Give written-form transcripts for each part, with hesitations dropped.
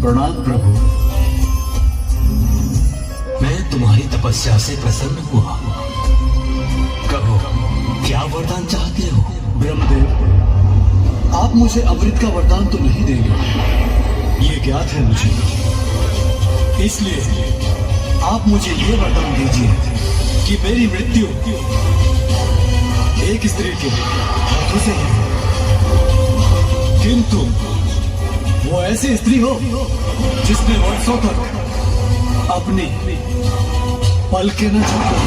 प्रणाम प्रभु। मैं तुम्हारी तपस्या से प्रसन्न हुआ। कहो, क्या वरदान चाहते हो? ब्रह्मदेव, आप मुझे अमृत का वरदान तो नहीं देंगे, ये ज्ञात है मुझे। इसलिए आप मुझे ये वरदान दीजिए कि मेरी मृत्यु एक स्त्री के हाथों से है, किंतु वो ऐसी स्त्री हो जिसने वर्षों तक अपनी पलकें न झपकी।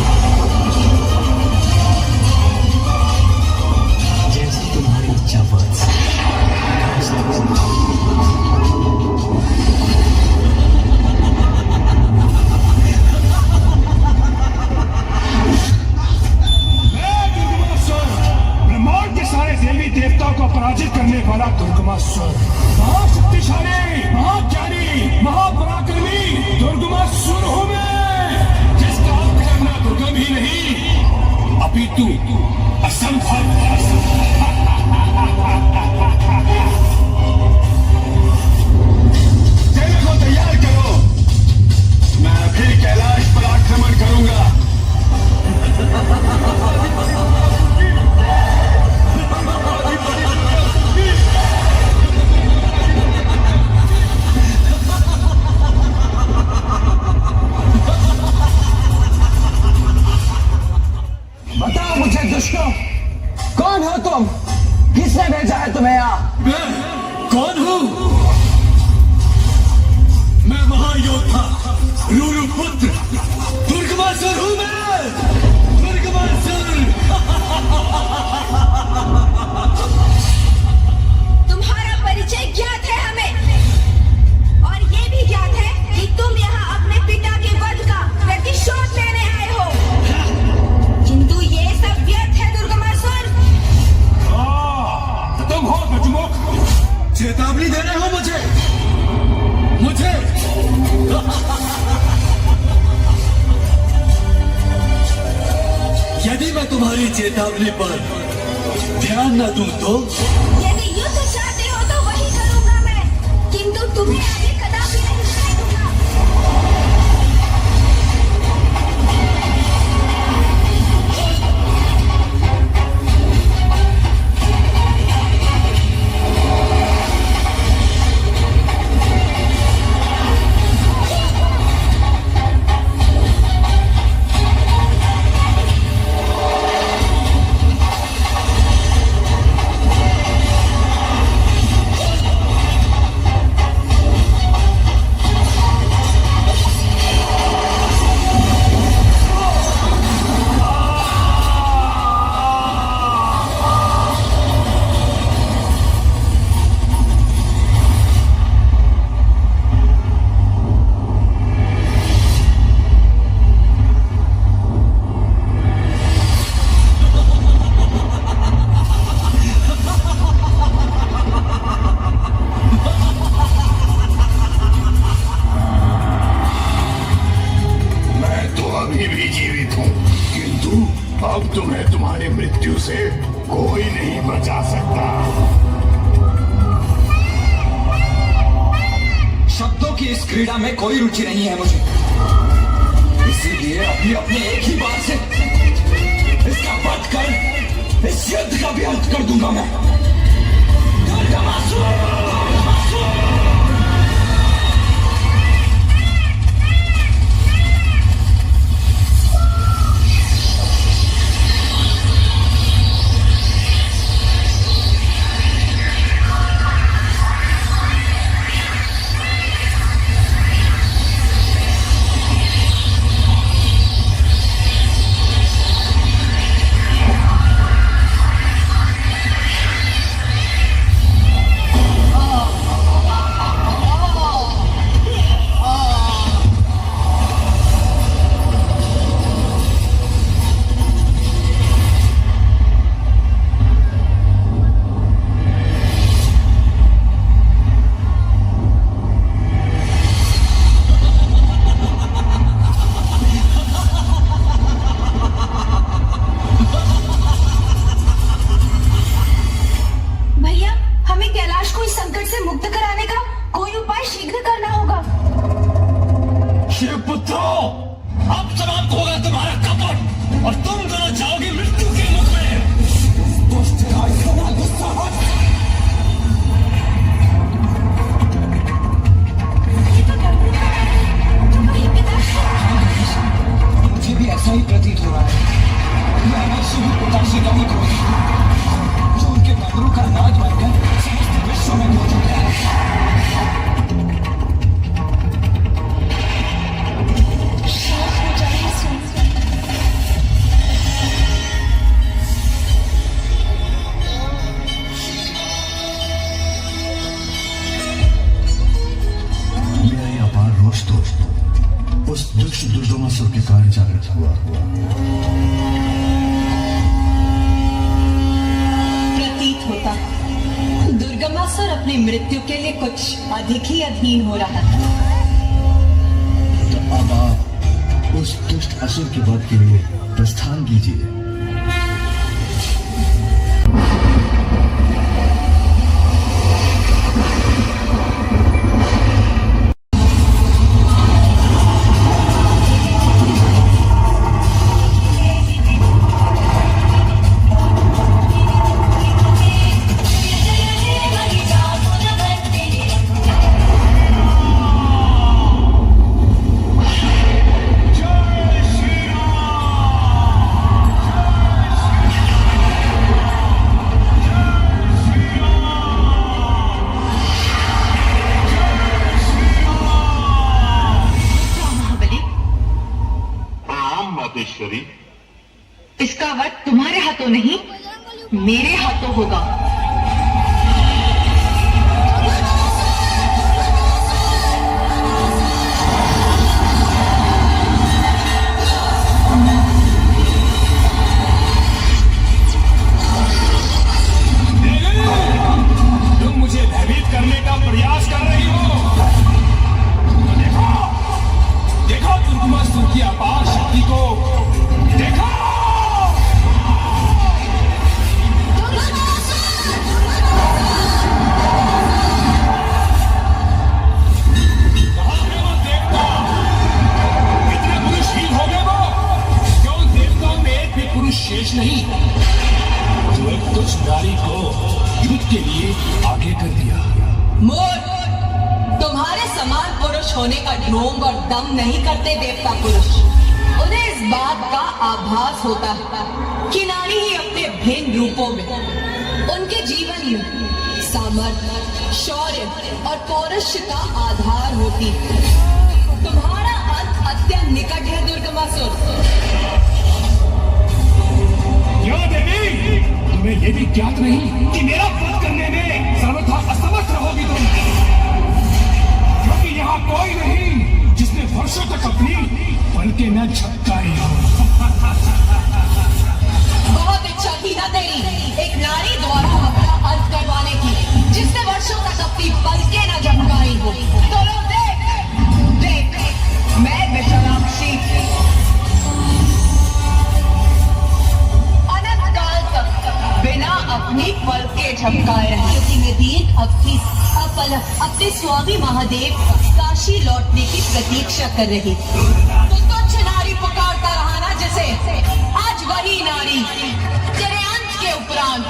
जैसी तुम्हारी इच्छा वत्स। ब्रह्मांड के सारे देवी देवताओं को पराजित करने वाला दुर्गमासुर, महाशक्तिशाली, महाज्ञानी, महापराक्रमी दुर्गमासुर हूं मैं, जिसका अंत करना दुर्गम ही नहीं अपितु असंभव। सेना को तैयार करो, मैं अभी कैलाश पर आक्रमण करूंगा। बताओ मुझे दुष्टों, कौन हो तुम? किसने भेजा है तुम्हें यहाँ? मैं कौन हूँ? मैं महायोद्धा रुरुपुत्र दुर्गमासुर हूँ। मैं दुर्गमासुर। तुम्हारा परिचय ज्ञात है हमें, और ये भी ज्ञात है कि तुम यहाँ अपने पिता के वध का प्रतिशोध लेने आए हो, किंतु ये सब व्यर्थ है दुर्गमासुर। तुम हो गजमुख, चेतावनी दे रहे हो मुझे? यदि मैं तुम्हारी चेतावनी पर ध्यान न दूं तो? यदि युद्ध चाहते हो तो वही करूंगा मैं, किंतु तुम्हें आगे कदापि नहीं जाने दूंगा। अब तुम्हें तुम्हारी मृत्यु से कोई नहीं बचा सकता। शब्दों की इस क्रीड़ा में कोई रुचि नहीं है मुझे, इसीलिए अभी अपने एक ही बार से इसका वध कर इस युद्ध का भी अंत कर दूंगा मैं। नहीं करोगे जो उनके कब्रों का नाच बनकर समस्त विश्व में मौजूद है। शांत हो जाइए स्वामी। मेरा ये अपार रोष तो उस दुष्ट दुर्गमासुर के कारण जागृत हुआ। प्रतीत होता दुर्गमासुर अपनी मृत्यु के लिए कुछ अधिक ही अधीन हो रहा था। तो अब आप उस दुष्ट असुर के वध के लिए प्रस्थान कीजिए। मातेश्वरी, इसका वध तुम्हारे हाथों नहीं मेरे हाथों होगा। तुम मुझे भयभीत करने का प्रयास कर रही हो। देखो देखो दुर्गमासुर की अपार शक्ति को देखो। कहाँ है वो देवता? कितने पुरुषहीन हो गए वो? क्यों देवताओं में एक भी पुरुष शेष नहीं जो एक तुच्छ नारी को युद्ध के लिए आगे कर दिया? मोर, तुम्हारे समान पुरुष होने का ढोंग और दम नहीं करते देवता पुरुष। उन्हें इस बात का आभास होता है कि नारी ही अपने भिन्न रूपों में उनके जीवन में सामर्थ्य, शौर्य और पौरुष का आधार होती है। तुम्हारा अंत अत्यंत निकट है दुर्गमासुर। क्यों देवी, तुम्हें यह भी ज्ञात नहीं कि मेरा वध करने में सर्वथा असमर्थ रहोगी तुम? क्योंकि यहाँ कोई नहीं जिसने वर्षों तक अपनी पलकें न झपकाई हो। बहुत इच्छा थी ना तेरी एक नारी द्वारा अपना अंत करवाने की, जिसने वर्षों तक अपनी पलकें न झपकाई हो। तो लो देख देख, मैं विशालाक्षी अनंत काल तक बिना अपनी पलकें झपकाए रही, क्योंकि मैं दीर्घ अवधि अपलक अपने स्वामी महादेव काशी लौटने की प्रतीक्षा कर रही। तो तुच्छ नारी पुकारता रहा ना जिसे, आज वही नारी तेरे अंत के उपरांत